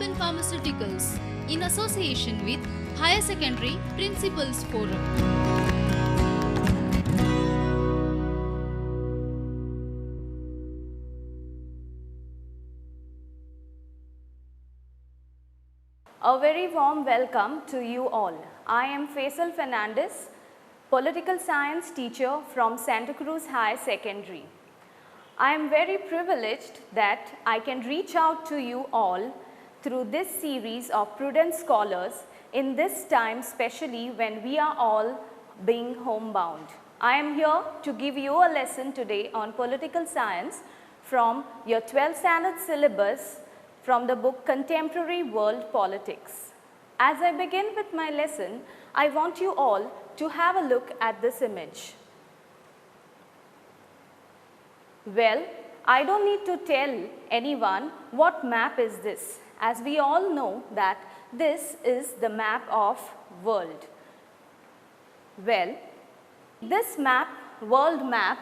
and Pharmaceuticals in association with Higher Secondary Principals Forum. A very warm welcome to you all. I am Fesal Fernandes, political science teacher from Santacruz Higher Secondary. I am very privileged that I can reach out to you all through this series of Prudent Scholars in this time, especially when we are all being homebound. I am here to give you a lesson today on political science from your 12th standard syllabus from the book Contemporary World Politics. As I begin with my lesson, I want you all to have a look at this image. Well, I don't need to tell anyone what map is this, as we all know that this is the map of world. Well, this map, world map,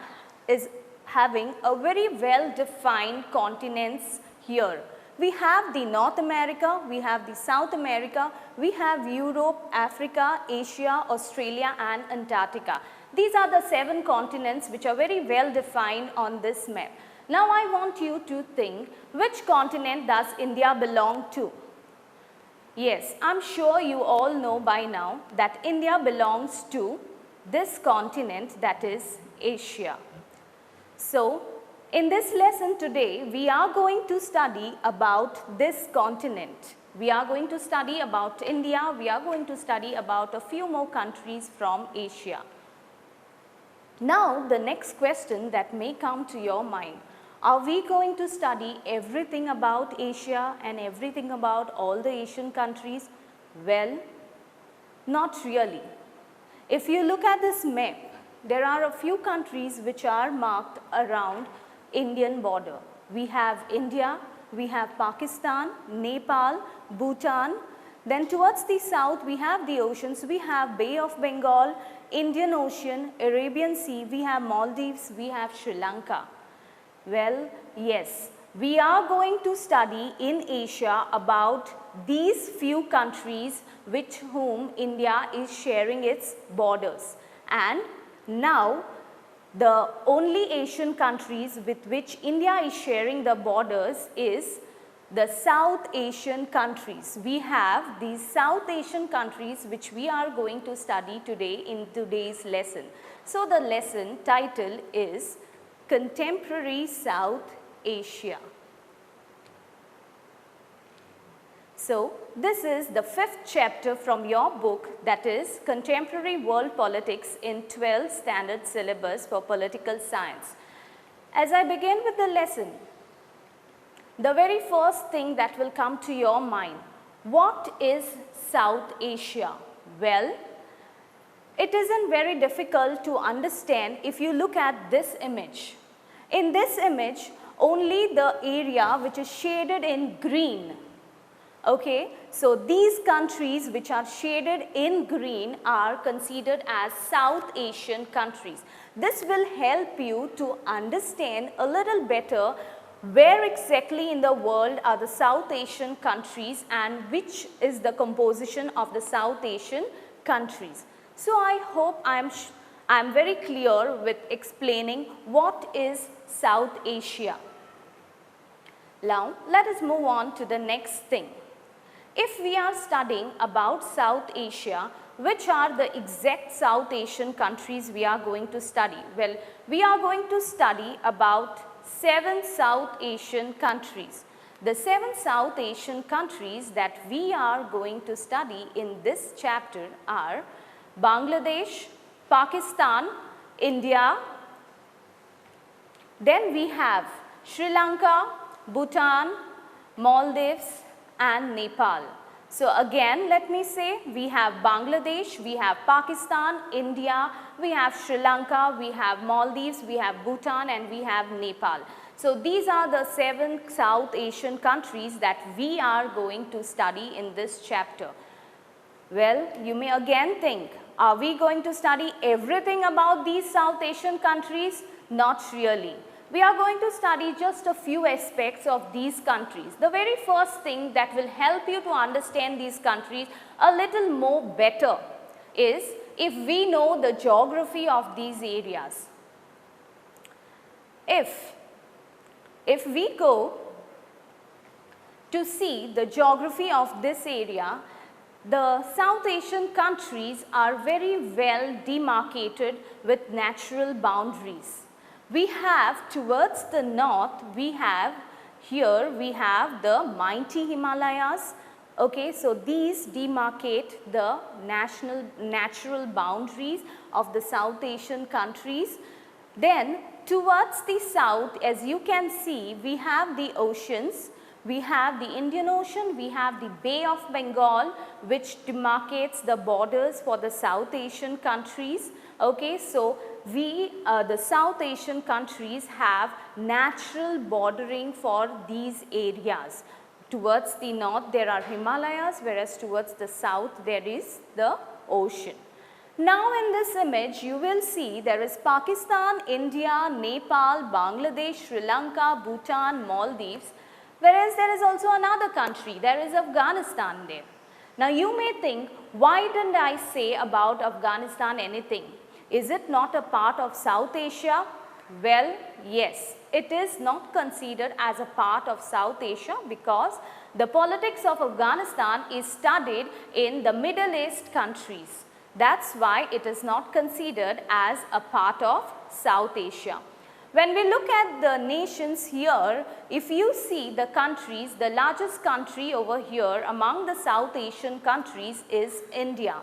is having a very well defined continents here. We have the North America, we have the South America, we have Europe, Africa, Asia, Australia and Antarctica. These are the 7 continents which are very well defined on this map. Now I want you to think, which continent does India belong to? Yes, I'm sure you all know by now that India belongs to this continent, that is Asia. So, in this lesson today, we are going to study about this continent. We are going to study about India, we are going to study about a few more countries from Asia. Now, the next question that may come to your mind, are we going to study everything about Asia and everything about all the Asian countries? Well, not really. If you look at this map, there are a few countries which are marked around Indian border. We have India, we have Pakistan, Nepal, Bhutan. Then towards the south we have the oceans. We have Bay of Bengal, Indian Ocean, Arabian Sea, we have Maldives, we have Sri Lanka. Well, yes, we are going to study in Asia about these few countries with whom India is sharing its borders. And now, the only Asian countries with which India is sharing the borders is the South Asian countries. We have these South Asian countries which we are going to study today in today's lesson. So, the lesson title is Contemporary South Asia. So, this is the 5th chapter from your book, that is Contemporary World Politics in 12th standard syllabus for political science. As I begin with the lesson, the very first thing that will come to your mind, what is South Asia? Well, it isn't very difficult to understand if you look at this image. In this image, only the area which is shaded in green. Okay, so these countries which are shaded in green are considered as South Asian countries. This will help you to understand a little better where exactly in the world are the South Asian countries and which is the composition of the South Asian countries. So I hope I am very clear with explaining what is South Asia. Now let us move on to the next thing. If we are studying about South Asia, which are the exact South Asian countries we are going to study? Well, we are going to study about 7 South Asian countries. The 7 South Asian countries that we are going to study in this chapter are Bangladesh, Pakistan, India, then we have Sri Lanka, Bhutan, Maldives and Nepal. So again, let me say, we have Bangladesh, we have Pakistan, India, we have Sri Lanka, we have Maldives, we have Bhutan and we have Nepal. So these are the 7 South Asian countries that we are going to study in this chapter. Well, you may again think, are we going to study everything about these South Asian countries? Not really. we are going to study just a few aspects of these countries. The very first thing that will help you to understand these countries a little more better is if we know the geography of these areas. If we go to see the geography of this area, the South Asian countries are very well demarcated with natural boundaries. We have towards the north, we have the mighty Himalayas. Okay, so these demarcate the natural boundaries of the South Asian countries. Then towards the south, as you can see, we have the oceans. We have the Indian Ocean, we have the Bay of Bengal, which demarcates the borders for the South Asian countries. Okay, so the South Asian countries have natural bordering for these areas. Towards the north there are Himalayas, whereas towards the south there is the ocean. Now in this image you will see there is Pakistan, India, Nepal, Bangladesh, Sri Lanka, Bhutan, Maldives, whereas there is also another country, there is Afghanistan there. Now you may think, why didn't I say about Afghanistan anything? Is it not a part of South Asia? Well, yes, it is not considered as a part of South Asia because the politics of Afghanistan is studied in the Middle East countries. That's why it is not considered as a part of South Asia. When we look at the nations here, if you see the countries, the largest country over here among the South Asian countries is India.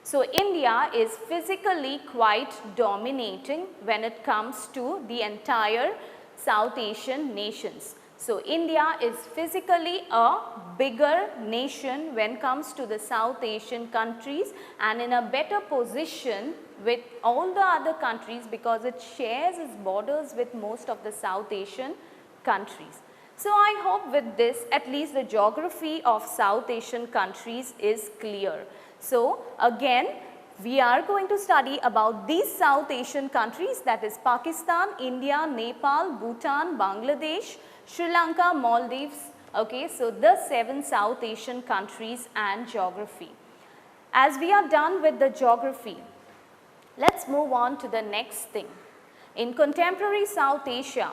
So India is physically quite dominating when it comes to the entire South Asian nations. So India is physically a bigger nation when it comes to the South Asian countries and in a better position with all the other countries because it shares its borders with most of the South Asian countries. So I hope with this at least the geography of South Asian countries is clear. So again, we are going to study about these South Asian countries, that is Pakistan, India, Nepal, Bhutan, Bangladesh, Sri Lanka, Maldives. Okay, so the 7 South Asian countries and geography. As we are done with the geography, let's move on to the next thing. In contemporary South Asia,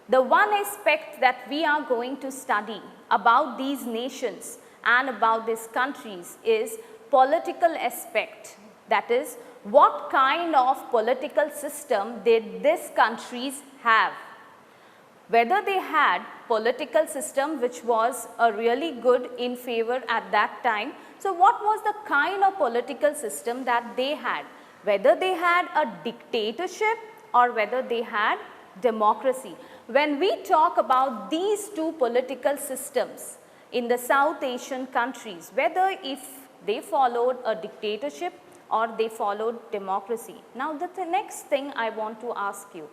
the one aspect that we are going to study about these nations and about these countries is political aspect. That is, what kind of political system did these countries have? Whether they had political system which was really good in favor at that time. So what was the kind of political system that they had? Whether they had a dictatorship or whether they had democracy. When we talk about these two political systems in the South Asian countries, whether if they followed a dictatorship or they followed democracy. Now the next thing I want to ask you,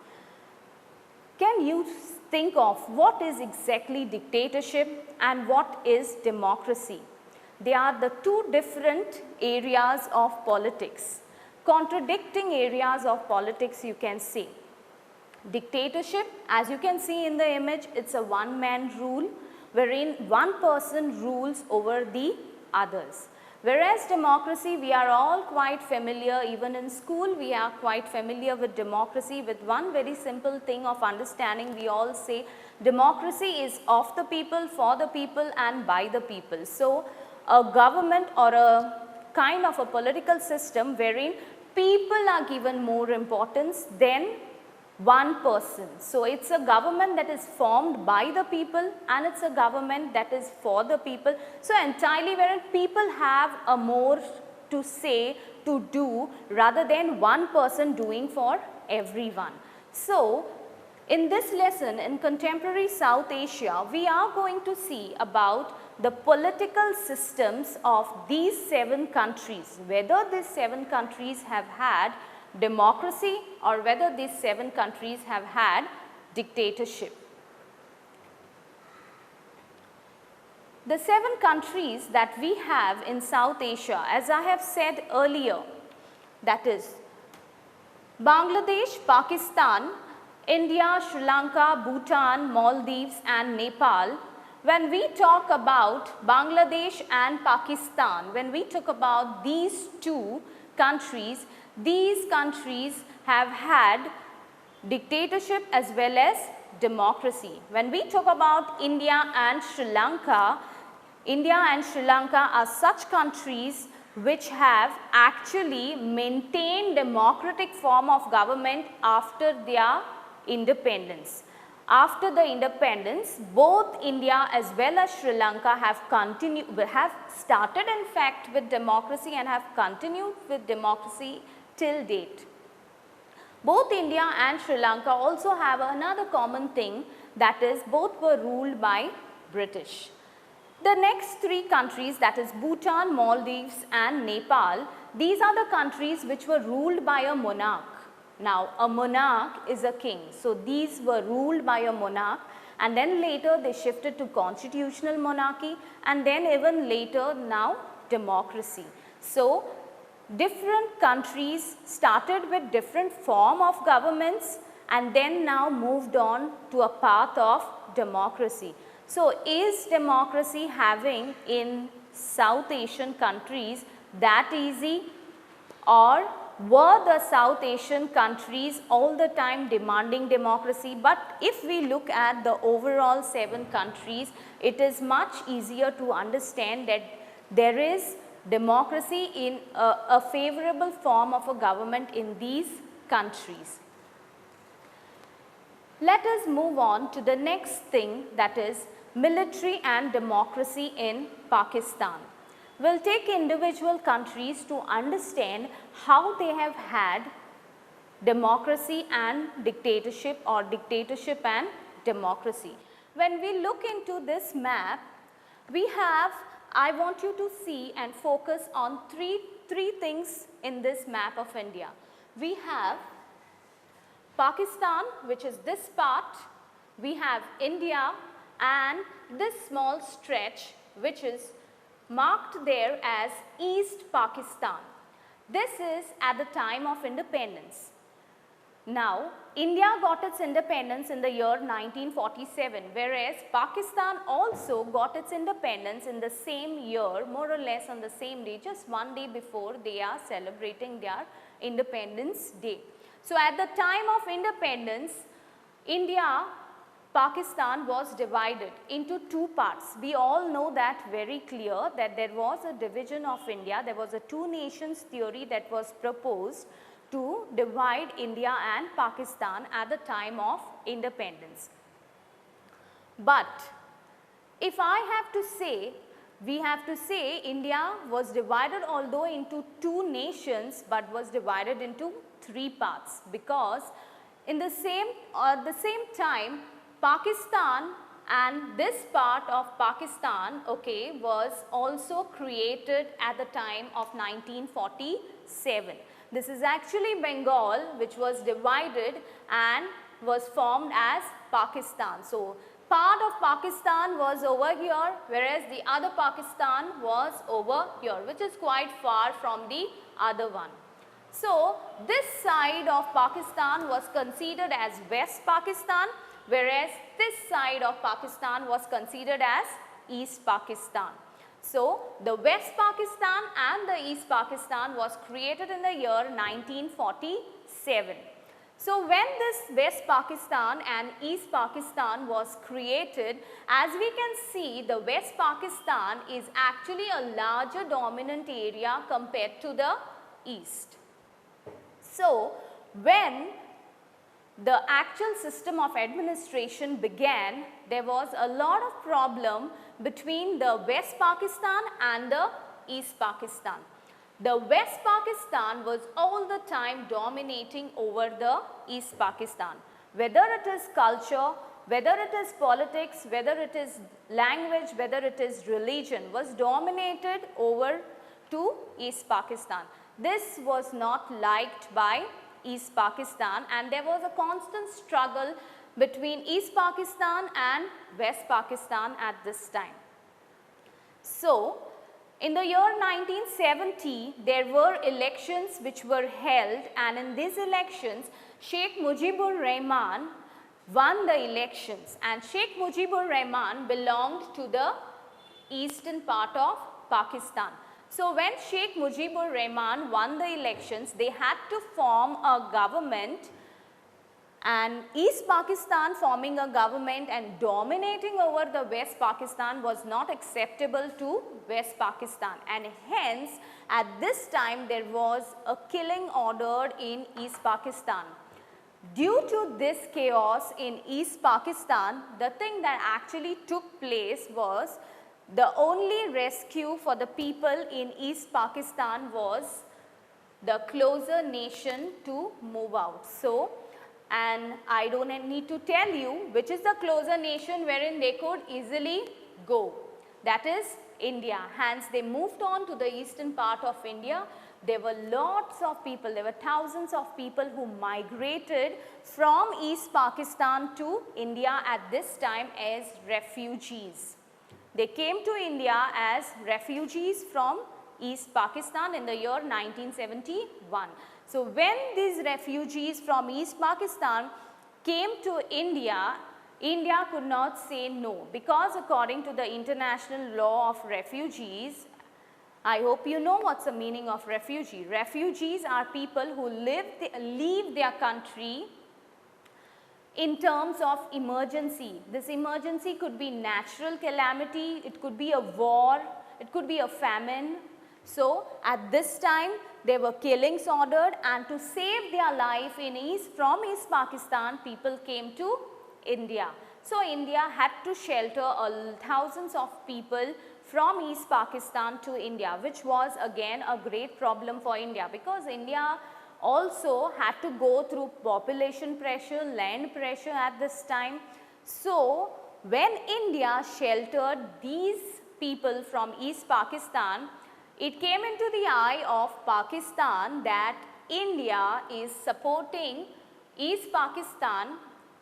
can you think of what is exactly dictatorship and what is democracy? They are the two different areas of politics, contradicting areas of politics you can say. Dictatorship, as you can see in the image, it's a one-man rule wherein one person rules over the others. Whereas democracy, we are all quite familiar, even in school we are quite familiar with democracy with one very simple thing of understanding. We all say democracy is of the people, for the people and by the people. So a government or a kind of a political system wherein people are given more importance than one person. So it's a government that is formed by the people and it's a government that is for the people. So entirely wherein people have a more to say, to do rather than one person doing for everyone. So in this lesson in contemporary South Asia, we are going to see about the political systems of these 7 countries, whether these 7 countries have had democracy or whether these 7 countries have had dictatorship. The 7 countries that we have in South Asia, as I have said earlier, that is Bangladesh, Pakistan, India, Sri Lanka, Bhutan, Maldives and Nepal. When we talk about Bangladesh and Pakistan, when we talk about these two countries have had dictatorship as well as democracy. When we talk about India and Sri Lanka are such countries which have actually maintained democratic form of government after their independence. After the independence, both India as well as Sri Lanka have started in fact with democracy and have continued with democracy till date. Both India and Sri Lanka also have another common thing, that is both were ruled by British. The next three countries, that is Bhutan, Maldives and Nepal, these are the countries which were ruled by a monarch. Now a monarch is a king, so these were ruled by a monarch, and then later they shifted to constitutional monarchy, and then even later now democracy. So different countries started with different form of governments and then now moved on to a path of democracy. So is democracy having in South Asian countries that easy, or were the South Asian countries all the time demanding democracy? But if we look at the overall 7 countries, it is much easier to understand that there is democracy in a favorable form of a government in these countries. Let us move on to the next thing, that is military and democracy in Pakistan. We will take individual countries to understand how they have had democracy and dictatorship, or dictatorship and democracy. When we look into this map, we have, I want you to see and focus on three things in this map of India. We have Pakistan, which is this part, we have India and this small stretch which is marked there as East Pakistan. This is at the time of independence. Now, India got its independence in the year 1947, whereas Pakistan also got its independence in the same year, more or less on the same day, just one day before they are celebrating their Independence Day. So, at the time of independence, Pakistan was divided into 2 parts. We all know that very clear, that there was a division of India, there was a 2 nations theory that was proposed to divide India and Pakistan at the time of independence. But if I have to say, we have to say India was divided although into 2 nations, but was divided into 3 parts, because in the same time Pakistan and this part of Pakistan, okay, was also created at the time of 1947. This is actually Bengal, which was divided and was formed as Pakistan. So, part of Pakistan was over here, whereas the other Pakistan was over here, which is quite far from the other one. So, this side of Pakistan was considered as West Pakistan, whereas this side of Pakistan was considered as East Pakistan. So, the West Pakistan and the East Pakistan was created in the year 1947. So, when this West Pakistan and East Pakistan was created, as we can see, the West Pakistan is actually a larger dominant area compared to the East. So, when the actual system of administration began, there was a lot of problem between the West Pakistan and the East Pakistan. The West Pakistan was all the time dominating over the East Pakistan. Whether it is culture, whether it is politics, whether it is language, whether it is religion, was dominated over to East Pakistan. This was not liked by East Pakistan, and there was a constant struggle between East Pakistan and West Pakistan at this time. So, in the year 1970, there were elections which were held, and in these elections, Sheikh Mujibur Rahman won the elections, and Sheikh Mujibur Rahman belonged to the eastern part of Pakistan. So when Sheikh Mujibur Rahman won the elections, they had to form a government, and East Pakistan forming a government and dominating over the West Pakistan was not acceptable to West Pakistan, and hence at this time there was a killing ordered in East Pakistan. Due to this chaos in East Pakistan, the thing that actually took place was the only rescue for the people in East Pakistan was the closer nation to move out. So, and I don't need to tell you which is the closer nation wherein they could easily go. That is India. Hence, they moved on to the eastern part of India. There were lots of people, there were thousands of people who migrated from East Pakistan to India at this time as refugees. They came to India as refugees from East Pakistan in the year 1971. So, when these refugees from East Pakistan came to India, India could not say no, because according to the international law of refugees, I hope you know what's the meaning of refugee. Refugees are people who leave their country in terms of emergency. This emergency could be natural calamity, it could be a war, it could be a famine. So, at this time there were killings ordered, and to save their life from East Pakistan, people came to India. So, India had to shelter thousands of people from East Pakistan to India, which was again a great problem for India, because India also had to go through population pressure, land pressure at this time. So, when India sheltered these people from East Pakistan, it came into the eye of Pakistan that India is supporting East Pakistan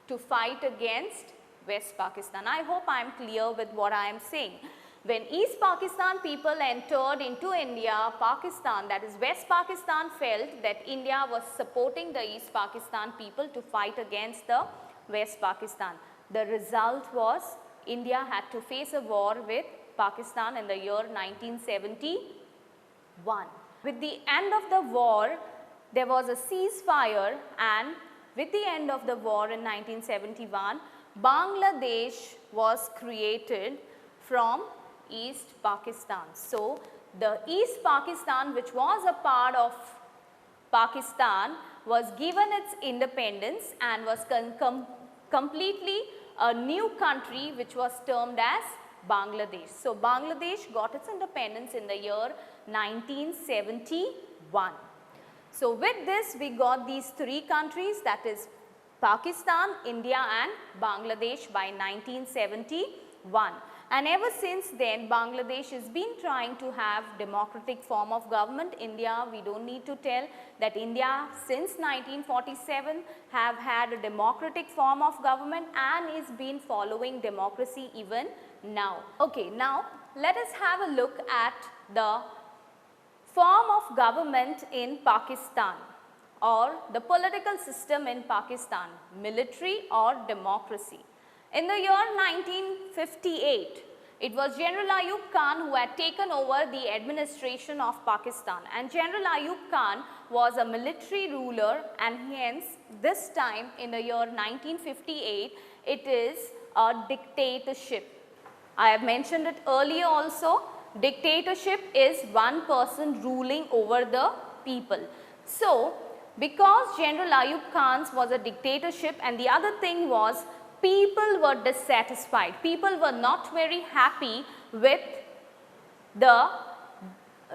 to fight against West Pakistan. I hope I am clear with what I am saying. When East Pakistan people entered into India, Pakistan, that is West Pakistan, felt that India was supporting the East Pakistan people to fight against the West Pakistan. The result was India had to face a war with Pakistan in the year 1971. With the end of the war, there was a ceasefire, and with the end of the war in 1971, Bangladesh was created from East Pakistan. So, the East Pakistan, which was a part of Pakistan, was given its independence and was completely a new country which was termed as Bangladesh. So, Bangladesh got its independence in the year 1971. So, with this we got these three countries, that is Pakistan, India and Bangladesh by 1971. And ever since then, Bangladesh has been trying to have democratic form of government. India, we don't need to tell that India since 1947 have had a democratic form of government and is been following democracy even now. Okay, now let us have a look at the form of government in Pakistan, or the political system in Pakistan, military or democracy. In the year 1958, it was General Ayub Khan who had taken over the administration of Pakistan, and General Ayub Khan was a military ruler, and hence this time in the year 1958, it is a dictatorship. I have mentioned it earlier also, dictatorship is one person ruling over the people. So, because General Ayub Khan was a dictatorship, and the other thing was people were dissatisfied, people were not very happy with the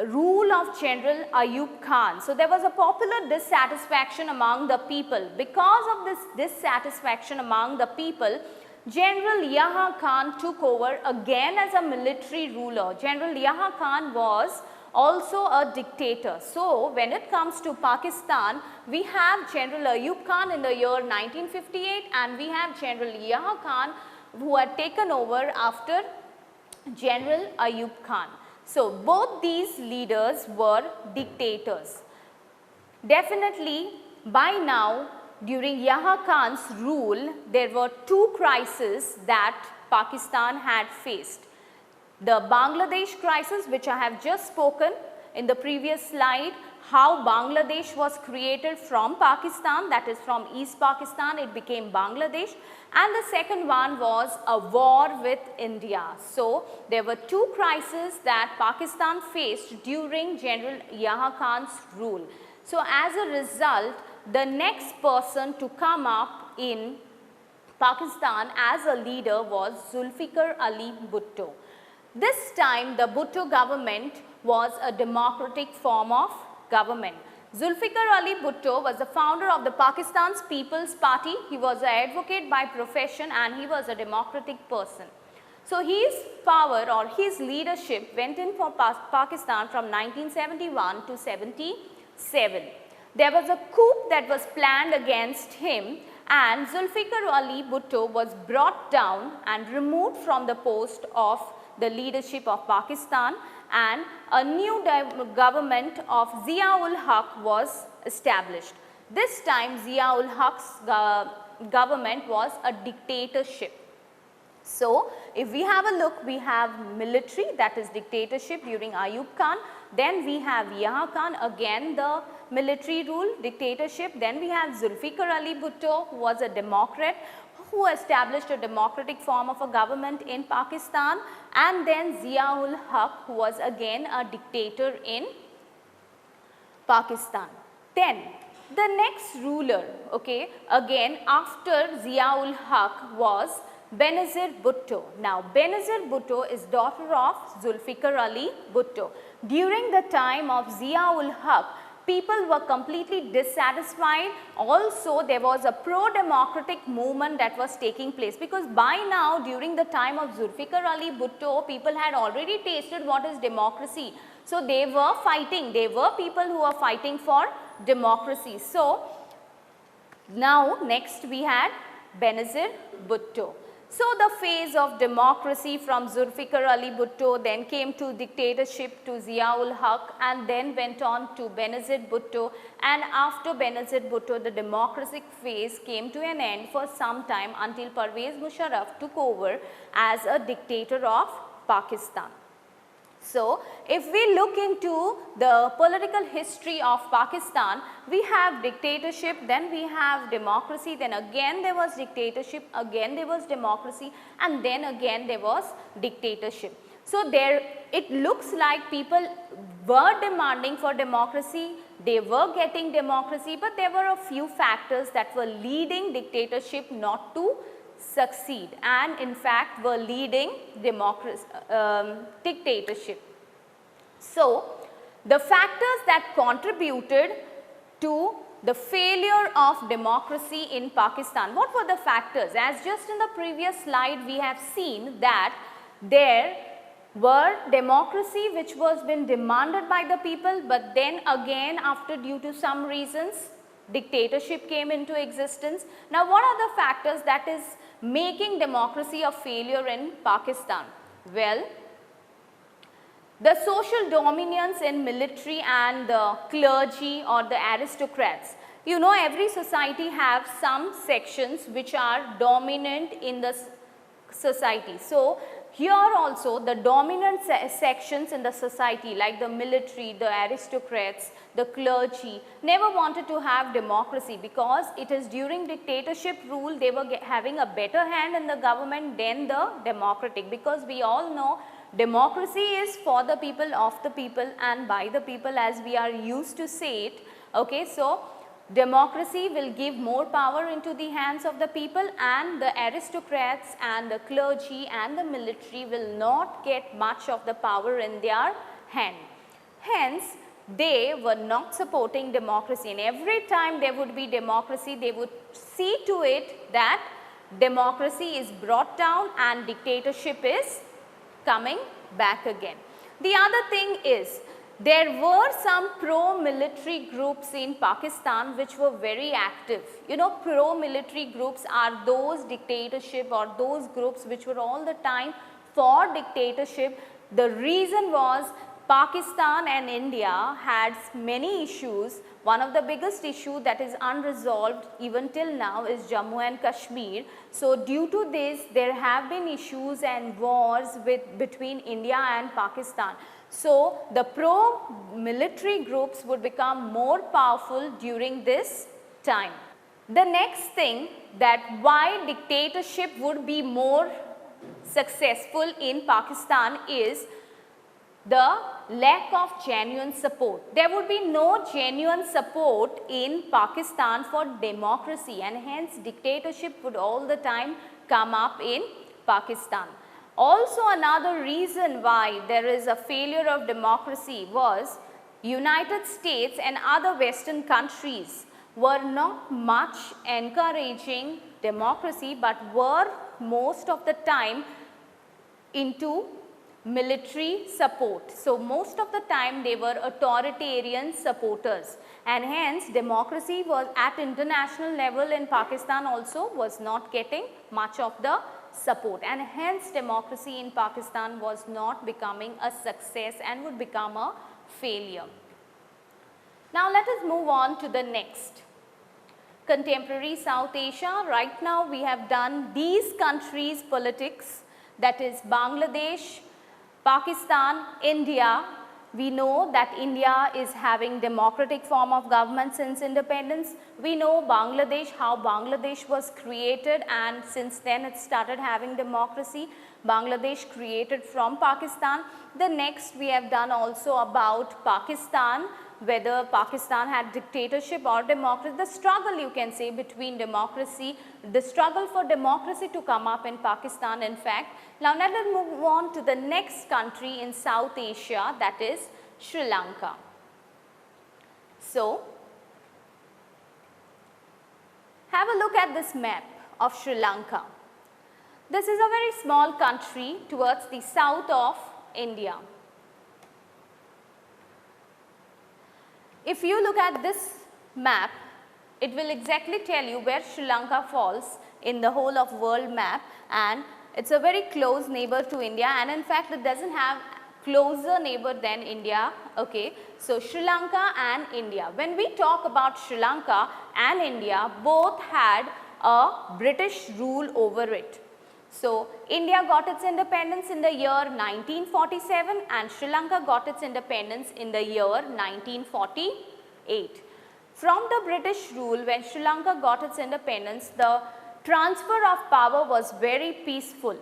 rule of General Ayub Khan. So, there was a popular dissatisfaction among the people. Because of this dissatisfaction among the people, General Yahya Khan took over again as a military ruler. General Yahya Khan was also a dictator. So, when it comes to Pakistan, we have General Ayub Khan in the year 1958, and we have General Yahya Khan who had taken over after General Ayub Khan. So, both these leaders were dictators. Definitely by now during Yahya Khan's rule, there were two crises that Pakistan had faced. The Bangladesh crisis, which I have just spoken in the previous slide, how Bangladesh was created from Pakistan, that is from East Pakistan, it became Bangladesh. And the second one was a war with India. So, there were two crises that Pakistan faced during General Yahya Khan's rule. So, as a result, the next person to come up in Pakistan as a leader was Zulfikar Ali Bhutto. This time the Bhutto government was a democratic form of government. Zulfikar Ali Bhutto was the founder of the Pakistan's People's Party. He was an advocate by profession and he was a democratic person. So, his power or his leadership went in for Pakistan from 1971 to 77. There was a coup that was planned against him and Zulfikar Ali Bhutto was brought down and removed from the post of the leadership of Pakistan, and a new government of Zia-ul Haq was established. This time Zia-ul Haq's government was a dictatorship. So, if we have a look, we have military, that is dictatorship during Ayub Khan, then we have Yahya Khan, again the military rule, dictatorship, then we have Zulfikar Ali Bhutto who was a democrat, who established a democratic form of a government in Pakistan, and then Zia-ul Haq who was again a dictator in Pakistan. Then the next ruler, okay, again after Zia-ul Haq was Benazir Bhutto. Now Benazir Bhutto is daughter of Zulfikar Ali Bhutto. During the time of Zia-ul Haq, people were completely dissatisfied. Also, there was a pro-democratic movement that was taking place, because by now during the time of Zulfikar Ali Bhutto, people had already tasted what is democracy. So, they were fighting, they were people who were fighting for democracy. So, now next we had Benazir Bhutto. So, the phase of democracy from Zulfikar Ali Bhutto then came to dictatorship to Zia-ul Haq and then went on to Benazir Bhutto, and after Benazir Bhutto the democratic phase came to an end for some time until Pervez Musharraf took over as a dictator of Pakistan. So, if we look into the political history of Pakistan, we have dictatorship, then we have democracy, then again there was dictatorship, again there was democracy, and then again there was dictatorship. So, there it looks like people were demanding for democracy, they were getting democracy, but there were a few factors that were leading dictatorship not to succeed, and in fact were leading dictatorship. So, the factors that contributed to the failure of democracy in Pakistan, what were the factors? As just in the previous slide we have seen that there were democracy which was been demanded by the people, but then again after due to some reasons dictatorship came into existence. Now, what are the factors that is making democracy a failure in Pakistan? Well, the social dominance in military and the clergy or the aristocrats. You know, every society have some sections which are dominant in the society. So, here also the dominant sections in the society like the military, the aristocrats, the clergy never wanted to have democracy, because it is during dictatorship rule they were having a better hand in the government than the democratic, because we all know democracy is for the people, of the people and by the people, as we are used to say it. Okay, so democracy will give more power into the hands of the people, and the aristocrats and the clergy and the military will not get much of the power in their hand. Hence, they were not supporting democracy, and every time there would be democracy, they would see to it that democracy is brought down and dictatorship is coming back again. The other thing is, there were some pro-military groups in Pakistan which were very active. You know, pro-military groups are those dictatorship or those groups which were all the time for dictatorship. The reason was Pakistan and India had many issues. One of the biggest issue that is unresolved even till now is Jammu and Kashmir. So, due to this there have been issues and wars between India and Pakistan. So, the pro-military groups would become more powerful during this time. The next thing, that why dictatorship would be more successful in Pakistan is the lack of genuine support. There would be no genuine support in Pakistan for democracy, and hence dictatorship would all the time come up in Pakistan. Also, another reason why there is a failure of democracy was United States and other Western countries were not much encouraging democracy, but were most of the time into military support. So, most of the time they were authoritarian supporters, and hence democracy was at international level in Pakistan also was not getting much of the support, and hence democracy in Pakistan was not becoming a success and would become a failure. Now, let us move on to the next. Contemporary South Asia. Right now we have done these countries' politics, that is Bangladesh, Pakistan, India. We know that India is having democratic form of government since independence. We know Bangladesh, how Bangladesh was created, and since then it started having democracy. Bangladesh created from Pakistan. The next we have done also about Pakistan, whether Pakistan had dictatorship or democracy, the struggle you can say between democracy, the struggle for democracy to come up in Pakistan in fact. Now, let us move on to the next country in South Asia, that is Sri Lanka. So, have a look at this map of Sri Lanka. This is a very small country towards the south of India. If you look at this map, it will exactly tell you where Sri Lanka falls in the whole of world map, and it's a very close neighbor to India, and in fact it doesn't have closer neighbor than India. Okay. So, Sri Lanka and India. When we talk about Sri Lanka and India, both had a British rule over it. So, India got its independence in the year 1947 and Sri Lanka got its independence in the year 1948. From the British rule, when Sri Lanka got its independence, the transfer of power was very peaceful.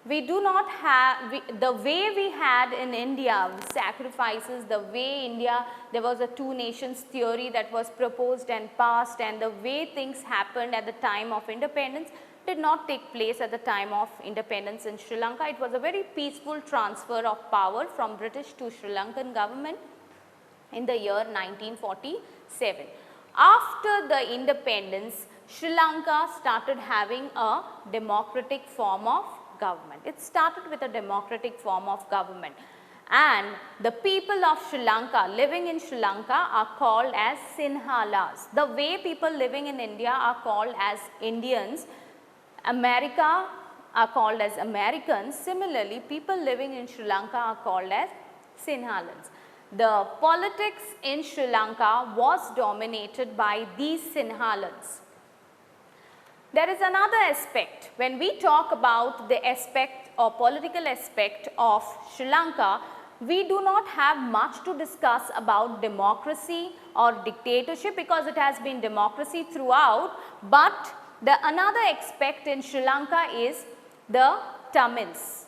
We do not have, the way we had in India, sacrifices, the way India, there was a two nations theory that was proposed and passed, and the way things happened at the time of independence did not take place at the time of independence in Sri Lanka. It was a very peaceful transfer of power from British to Sri Lankan government in the year 1947. After the independence, Sri Lanka started having a democratic form of government. It started with a democratic form of government, and the people of Sri Lanka living in Sri Lanka are called as Sinhalas. The way people living in India are called as Indians, America are called as Americans. Similarly, people living in Sri Lanka are called as Sinhalans. The politics in Sri Lanka was dominated by these Sinhalans. There is another aspect. When we talk about the aspect or political aspect of Sri Lanka, we do not have much to discuss about democracy or dictatorship because it has been democracy throughout, but the another aspect in Sri Lanka is the Tamils.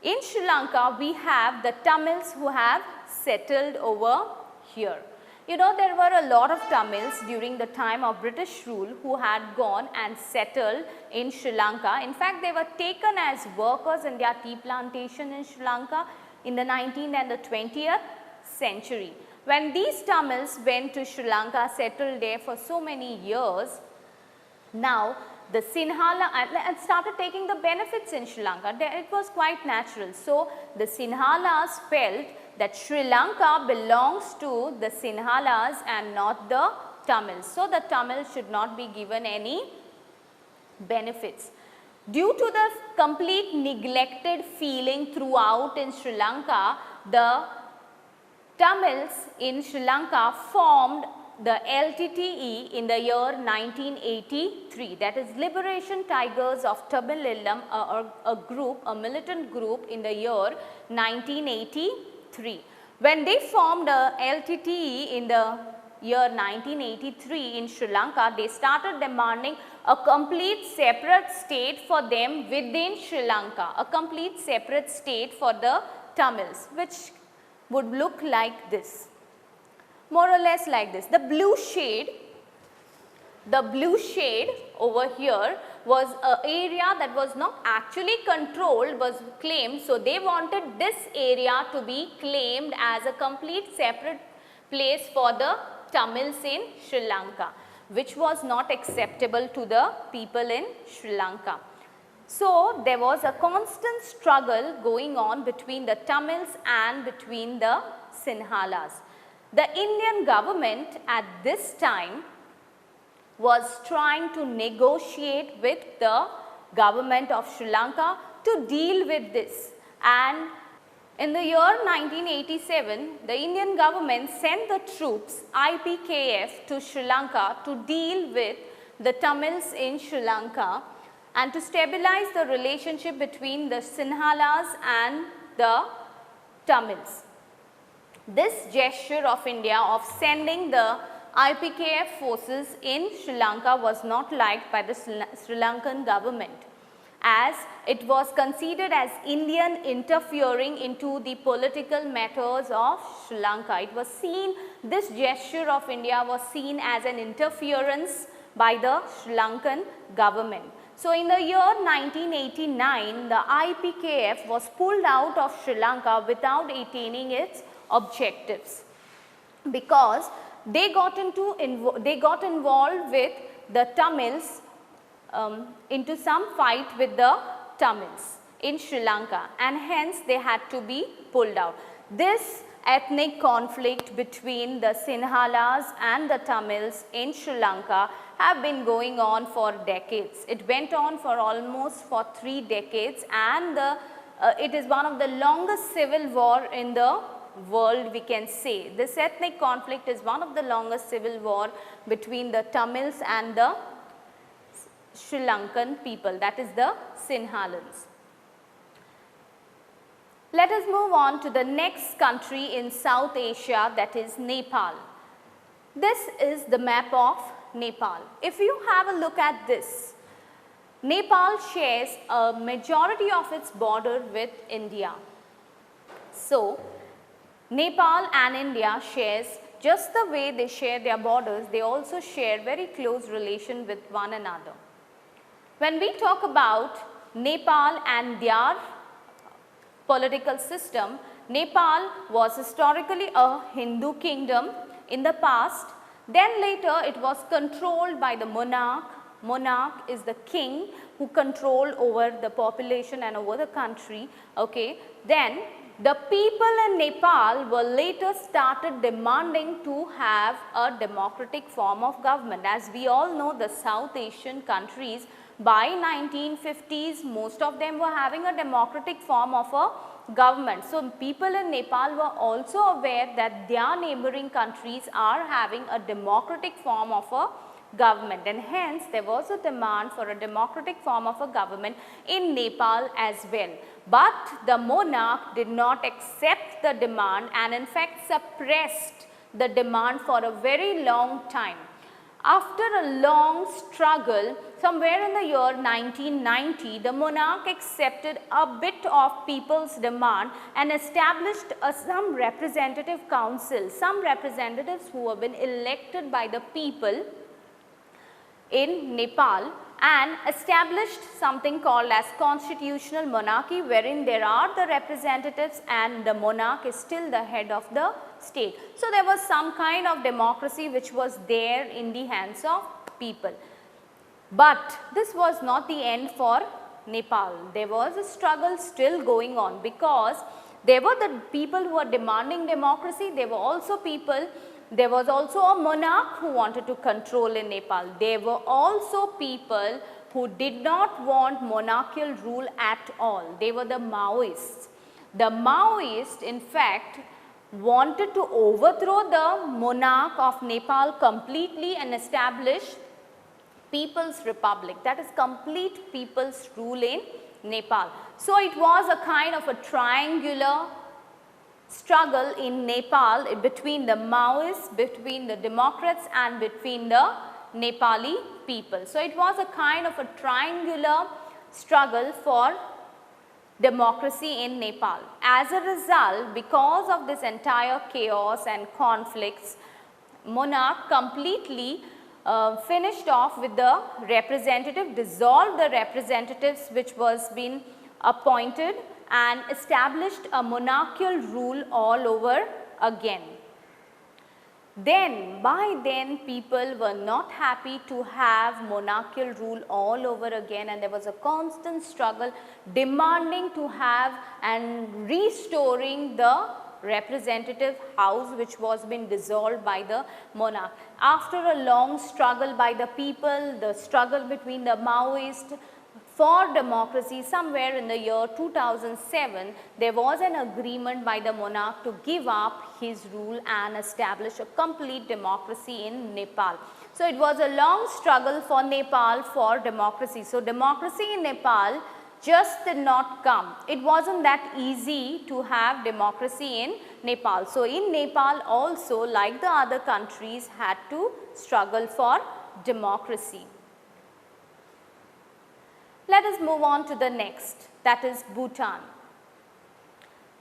In Sri Lanka, we have the Tamils who have settled over here. You know, there were a lot of Tamils during the time of British rule who had gone and settled in Sri Lanka. In fact, they were taken as workers in their tea plantation in Sri Lanka in the 19th and the 20th century. When these Tamils went to Sri Lanka, settled there for so many years, now the Sinhala and started taking the benefits in Sri Lanka. It was quite natural. So, the Sinhalas felt that Sri Lanka belongs to the Sinhalas and not the Tamils. So, the Tamils should not be given any benefits. Due to the complete neglected feeling throughout in Sri Lanka, the Tamils in Sri Lanka formed the LTTE in the year 1983, that is Liberation Tigers of Tamil Illam, a militant group in the year 1983. When they formed the LTTE in the year 1983 in Sri Lanka, they started demanding a complete separate state for them within Sri Lanka, a complete separate state for the Tamils, which would look like this, more or less like this. The blue shade over here was an area that was not actually controlled, was claimed. So, they wanted this area to be claimed as a complete separate place for the Tamils in Sri Lanka, which was not acceptable to the people in Sri Lanka. So, there was a constant struggle going on between the Tamils and between the Sinhalas. The Indian government at this time was trying to negotiate with the government of Sri Lanka to deal with this, and in the year 1987, the Indian government sent the troops IPKF to Sri Lanka to deal with the Tamils in Sri Lanka and to stabilize the relationship between the Sinhalas and the Tamils. This gesture of India of sending the IPKF forces in Sri Lanka was not liked by the Sri Lankan government, as it was considered as Indian interfering into the political matters of Sri Lanka. It was seen, this gesture of India was seen as an interference by the Sri Lankan government. So, in the year 1989, the IPKF was pulled out of Sri Lanka without attaining its objectives, because they got involved with the Tamils into some fight with the Tamils in Sri Lanka, and hence they had to be pulled out. This ethnic conflict between the Sinhalas and the Tamils in Sri Lanka have been going on for decades. It went on for almost 3 decades, and it is one of the longest civil war in the world, we can say. This ethnic conflict is one of the longest civil war between the Tamils and the Sri Lankan people, that is the Sinhalans. Let us move on to the next country in South Asia, that is Nepal. This is the map of Nepal. If you have a look at this, Nepal shares a majority of its border with India. So, Nepal and India shares, just the way they share their borders, they also share very close relation with one another. When we talk about Nepal and their political system, Nepal was historically a Hindu kingdom in the past. Then later it was controlled by the monarch. Monarch is the king who controlled over the population and over the country. Okay. Then the people in Nepal were later started demanding to have a democratic form of government. As we all know, the South Asian countries by 1950s, most of them were having a democratic form of a government. So, people in Nepal were also aware that their neighboring countries are having a democratic form of a government, and hence there was a demand for a democratic form of a government in Nepal as well. But the monarch did not accept the demand and in fact suppressed the demand for a very long time. After a long struggle, somewhere in the year 1990, the monarch accepted a bit of people's demand and established some representative council, some representatives who have been elected by the people in Nepal, and established something called as constitutional monarchy, wherein there are the representatives and the monarch is still the head of the state. So, there was some kind of democracy which was there in the hands of people. But this was not the end for Nepal. There was a struggle still going on, because there were the people who were demanding democracy. There were also people, there was also a monarch who wanted to control in Nepal. There were also people who did not want monarchical rule at all. They were the Maoists. The Maoists in fact wanted to overthrow the monarch of Nepal completely and establish People's Republic, that is complete people's rule in Nepal. So, it was a kind of a triangular struggle in Nepal between the Maoists, between the Democrats and between the Nepali people. So, it was a kind of a triangular struggle for democracy in Nepal. As a result, because of this entire chaos and conflicts, monarch completely finished off with the representative, dissolved the representatives which was been appointed and established a monarchical rule all over again. Then, by then people were not happy to have monarchical rule all over again, and there was a constant struggle demanding to have and restoring the representative house which was been dissolved by the monarch. After a long struggle by the people, the struggle between the Maoists for democracy, somewhere in the year 2007, there was an agreement by the monarch to give up his rule and establish a complete democracy in Nepal. So, it was a long struggle for Nepal for democracy. So, democracy in Nepal just did not come. It was not that easy to have democracy in Nepal. So, in Nepal also, like the other countries, had to struggle for democracy. Let us move on to the next, that is Bhutan.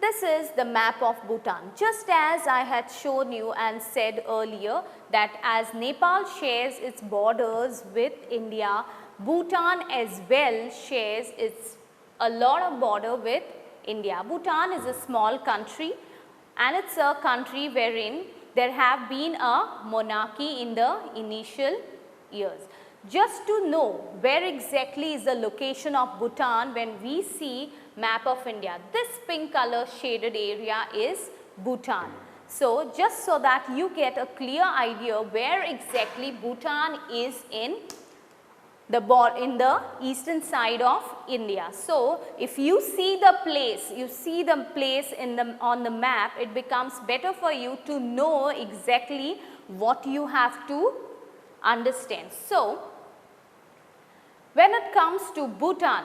This is the map of Bhutan. Just as I had shown you and said earlier that as Nepal shares its borders with India, Bhutan as well shares a lot of border with India. Bhutan is a small country and it is a country wherein there have been a monarchy in the initial years. Just to know where exactly is the location of Bhutan when we see map of India, this pink color shaded area is Bhutan. So, just so that you get a clear idea where exactly Bhutan is in the eastern side of India. So, if you see the place, on the map, it becomes better for you to know exactly what you have to understand. So, when it comes to Bhutan,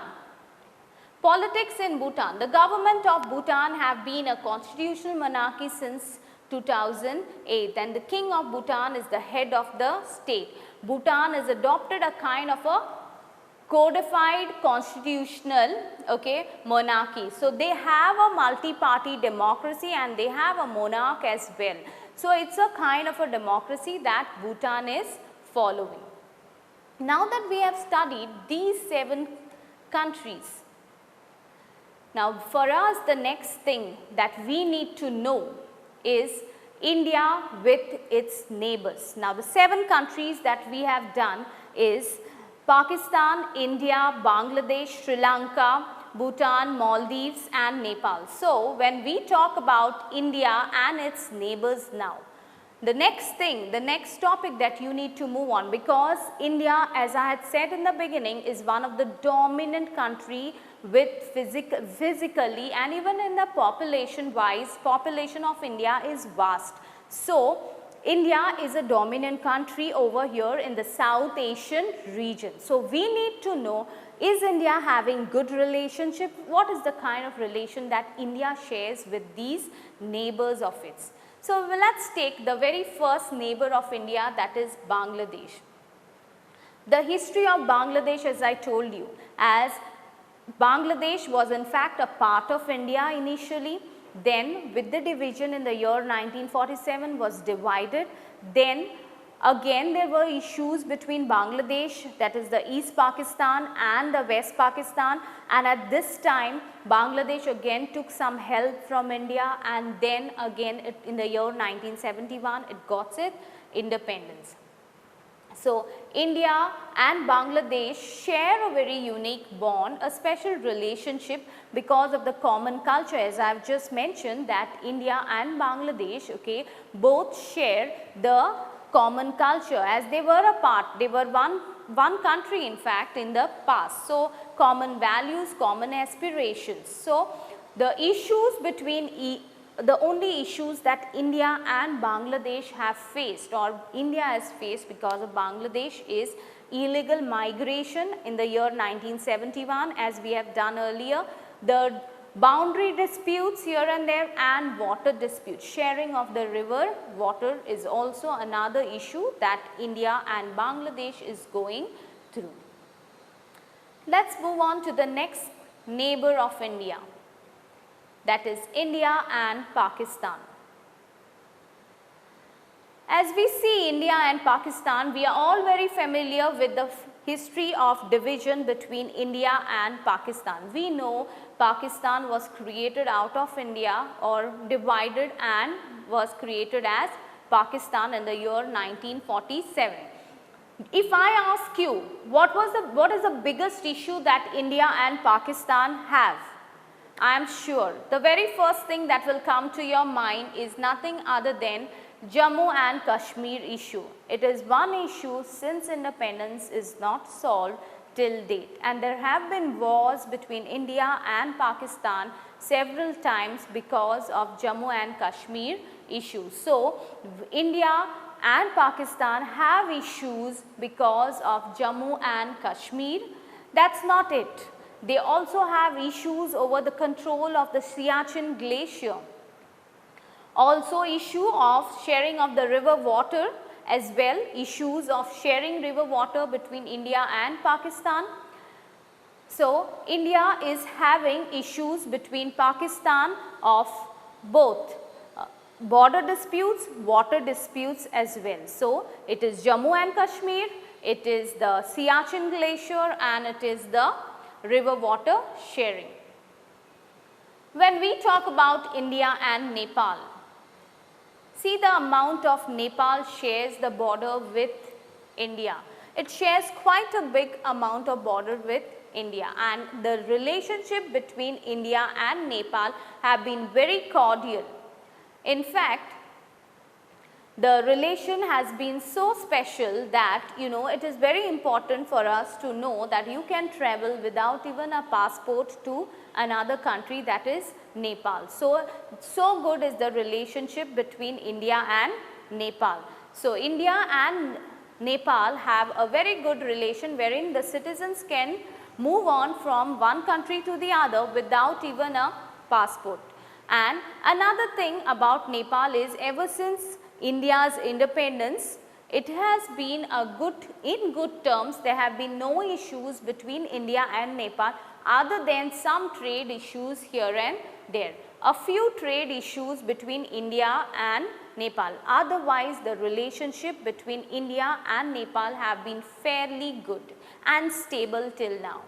politics in Bhutan, the government of Bhutan have been a constitutional monarchy since 2008 and the king of Bhutan is the head of the state. Bhutan has adopted a kind of a codified constitutional monarchy. So, they have a multi-party democracy and they have a monarch as well. So, it is a kind of a democracy that Bhutan is following. Now that we have studied these 7 countries, now for us the next thing that we need to know is India with its neighbors. Now the 7 countries that we have done is Pakistan, India, Bangladesh, Sri Lanka, Bhutan, Maldives and Nepal. So when we talk about India and its neighbors now, the next topic that you need to move on, because India, as I had said in the beginning, is one of the dominant country with physically and even in the population wise, population of India is vast. So, India is a dominant country over here in the South Asian region. So, we need to know, is India having good relationship? What is the kind of relation that India shares with these neighbors of its? So, let us take the very first neighbor of India, that is Bangladesh. The history of Bangladesh, as I told you, as Bangladesh was in fact a part of India initially, then with the division in the year 1947 was divided, then again there were issues between Bangladesh, that is the East Pakistan and the West Pakistan, and at this time Bangladesh again took some help from India and then again in the year 1971 it got its independence. So, India and Bangladesh share a very unique bond, a special relationship because of the common culture, as I have just mentioned that India and Bangladesh both share the common culture as they were apart, they were one country in fact in the past. So, common values, common aspirations. So, the issues between the only issues that India and Bangladesh have faced, or India has faced because of Bangladesh, is illegal migration in the year 1971, as we have done earlier, the boundary disputes here and there, and water disputes. Sharing of the river water is also another issue that India and Bangladesh is going through. Let's move on to the next neighbor of India, that is India and Pakistan. As we see India and Pakistan, we are all very familiar with the history of division between India and Pakistan. We know Pakistan was created out of India, or divided and was created as Pakistan in the year 1947. If I ask you, what is the biggest issue that India and Pakistan have? I am sure the very first thing that will come to your mind is nothing other than Jammu and Kashmir issue. It is one issue since independence is not solved till date, and there have been wars between India and Pakistan several times because of Jammu and Kashmir issue. So, India and Pakistan have issues because of Jammu and Kashmir. That's not it. They also have issues over the control of the Siachen glacier. Also issue of sharing of the river water as well, issues of sharing river water between India and Pakistan. So, India is having issues between Pakistan of both border disputes, water disputes as well. So, it is Jammu and Kashmir, it is the Siachen glacier, and it is the river water sharing. When we talk about India and Nepal, see the amount of Nepal shares the border with India. It shares quite a big amount of border with India, and the relationship between India and Nepal have been very cordial. In fact, the relation has been so special that it is very important for us to know that you can travel without even a passport to another country, that is Nepal. So good is the relationship between India and Nepal. So, India and Nepal have a very good relation wherein the citizens can move on from one country to the other without even a passport. And another thing about Nepal is, ever since India's independence, it has been in good terms. There have been no issues between India and Nepal other than some trade issues here and there. A few trade issues between India and Nepal. Otherwise, the relationship between India and Nepal have been fairly good and stable till now.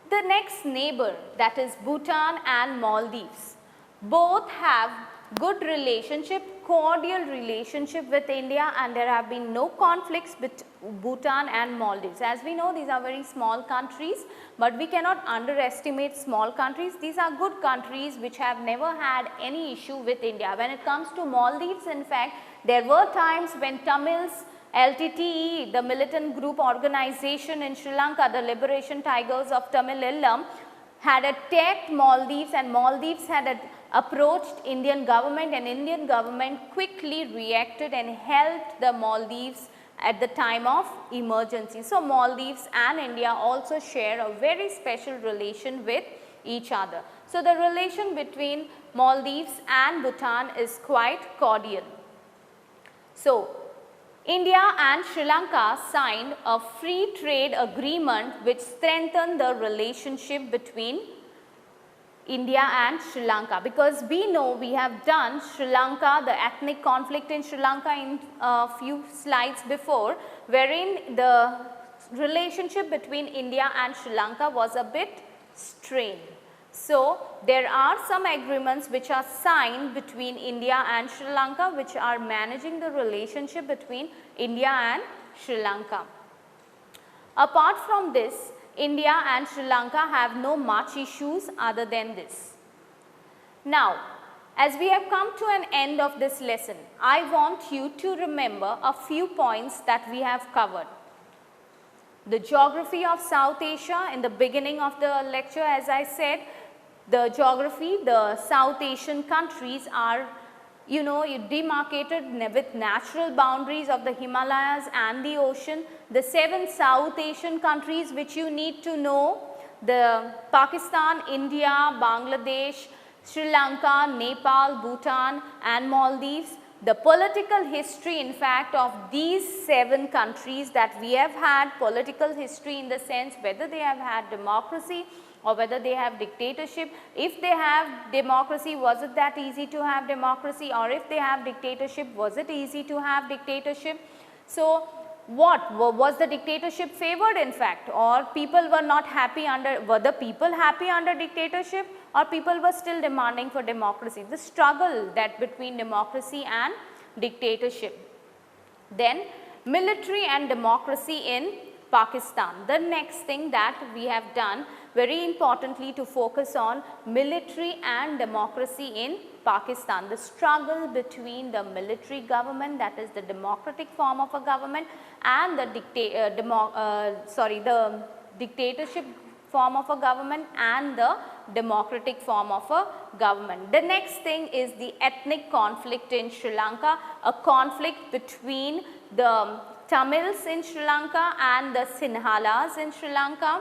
The next neighbor, that is Bhutan and Maldives, both have good relationship, cordial relationship with India, and there have been no conflicts with Bhutan and Maldives. As we know, these are very small countries, but we cannot underestimate small countries. These are good countries which have never had any issue with India. When it comes to Maldives, in fact, there were times when Tamils, LTTE, the militant group organization in Sri Lanka, the Liberation Tigers of Tamil Eelam, had attacked Maldives, and Maldives had approached Indian government, and Indian government quickly reacted and helped the Maldives at the time of emergency. So, Maldives and India also share a very special relation with each other. So, the relation between Maldives and Bhutan is quite cordial. So, India and Sri Lanka signed a free trade agreement which strengthened the relationship between India and Sri Lanka, because we know we have done Sri Lanka, the ethnic conflict in Sri Lanka in a few slides before, wherein the relationship between India and Sri Lanka was a bit strained. So, there are some agreements which are signed between India and Sri Lanka which are managing the relationship between India and Sri Lanka. Apart from this, India and Sri Lanka have no much issues other than this. Now, as we have come to an end of this lesson, I want you to remember a few points that we have covered. The geography of South Asia in the beginning of the lecture, as I said, The geography, the South Asian countries are demarcated with natural boundaries of the Himalayas and the ocean. The 7 South Asian countries which you need to know, the Pakistan, India, Bangladesh, Sri Lanka, Nepal, Bhutan and Maldives. The political history in fact of these 7 countries that we have had political history in the sense whether they have had democracy or whether they have dictatorship. If they have democracy, was it that easy to have democracy, or if they have dictatorship, was it easy to have dictatorship? So, what was the dictatorship favored in fact, or people were not happy under, were the people happy under dictatorship, or people were still demanding for democracy? The struggle that between democracy and dictatorship. Then military and democracy in Pakistan. The next thing that we have done very importantly to focus on military and democracy in Pakistan. The struggle between the military government, that is the democratic form of a government, and the dictatorship form of a government and the democratic form of a government. The next thing is the ethnic conflict in Sri Lanka, a conflict between the Tamils in Sri Lanka and the Sinhalas in Sri Lanka,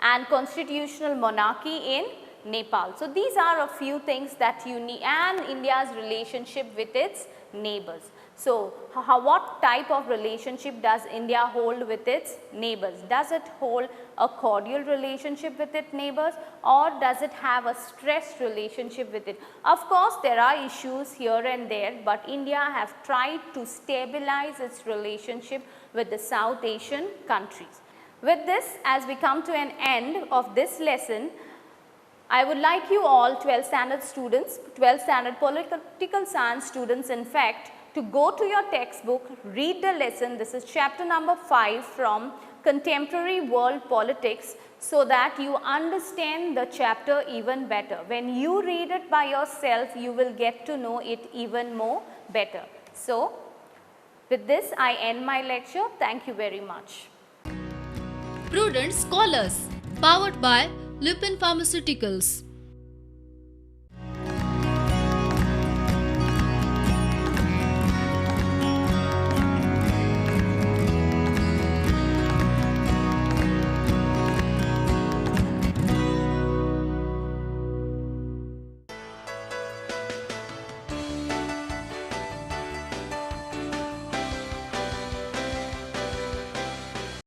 and constitutional monarchy in Nepal. So, these are a few things that you need, and India's relationship with its neighbors. So, what type of relationship does India hold with its neighbors? Does it hold a cordial relationship with its neighbors, or does it have a stressed relationship with it? Of course, there are issues here and there, but India has tried to stabilize its relationship with the South Asian countries. With this, as we come to an end of this lesson, I would like you all 12th standard students, 12th standard political science students in fact, to go to your textbook, read the lesson. This is chapter number 5 from Contemporary World Politics, so that you understand the chapter even better. When you read it by yourself, you will get to know it even more better. So, with this I end my lecture. Thank you very much. Prudent Scholars, powered by Lupin Pharmaceuticals.